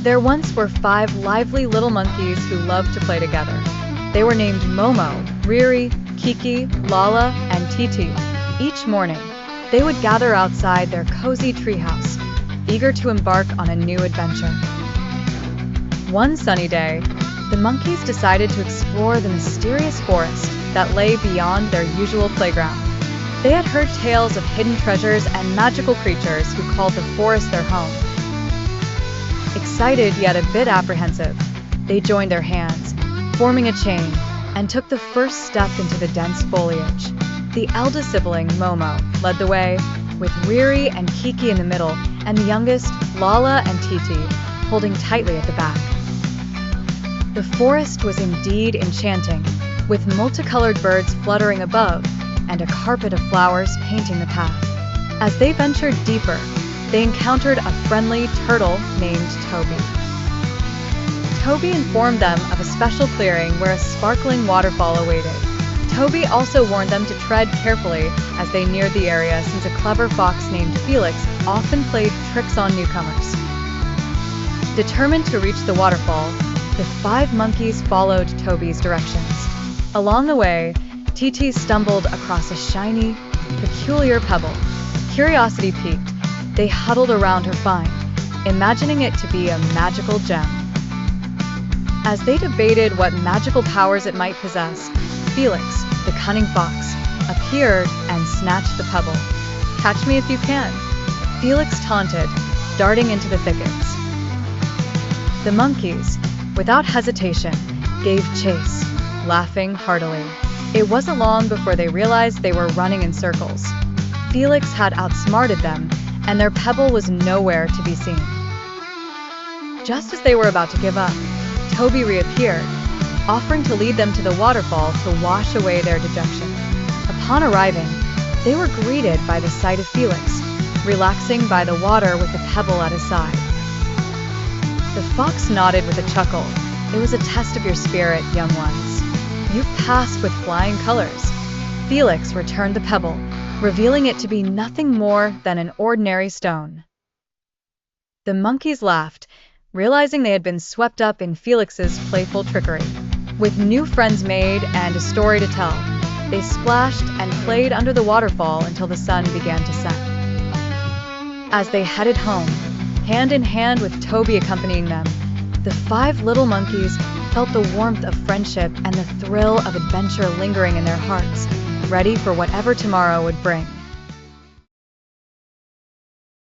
There once were 5 lively little monkeys who loved to play together. They were named Momo, Riri, Kiki, Lala, and Titi. Each morning, they would gather outside their cozy treehouse, eager to embark on a new adventure. One sunny day, the monkeys decided to explore the mysterious forest that lay beyond their usual playground. They had heard tales of hidden treasures and magical creatures who called the forest their home. Excited yet a bit apprehensive, they joined their hands, forming a chain, and took the first step into the dense foliage. The eldest sibling, Momo, led the way, with Riri and Kiki in the middle, and the youngest, Lala and Titi, holding tightly at the back. The forest was indeed enchanting, with multicolored birds fluttering above and a carpet of flowers painting the path. As they ventured deeper, they encountered a friendly turtle named Toby. Toby informed them of a special clearing where a sparkling waterfall awaited. Toby also warned them to tread carefully as they neared the area, since a clever fox named Felix often played tricks on newcomers. Determined to reach the waterfall, the 5 monkeys followed Toby's directions. Along the way, Titi stumbled across a shiny, peculiar pebble. Curiosity piqued, they huddled around her find, imagining it to be a magical gem. As they debated what magical powers it might possess, Felix, the cunning fox, appeared and snatched the pebble. "Catch me if you can," Felix taunted, darting into the thickets. The monkeys, without hesitation, gave chase, laughing heartily. It wasn't long before they realized they were running in circles. Felix had outsmarted them, and their pebble was nowhere to be seen. Just as they were about to give up, Toby reappeared, offering to lead them to the waterfall to wash away their dejection. Upon arriving, they were greeted by the sight of Felix, relaxing by the water with the pebble at his side. The fox nodded with a chuckle. "It was a test of your spirit, young ones. You passed with flying colors." Felix returned the pebble, revealing it to be nothing more than an ordinary stone. The monkeys laughed, realizing they had been swept up in Felix's playful trickery. With new friends made and a story to tell, they splashed and played under the waterfall until the sun began to set. As they headed home, hand in hand with Toby accompanying them, the 5 little monkeys felt the warmth of friendship and the thrill of adventure lingering in their hearts, ready for whatever tomorrow would bring.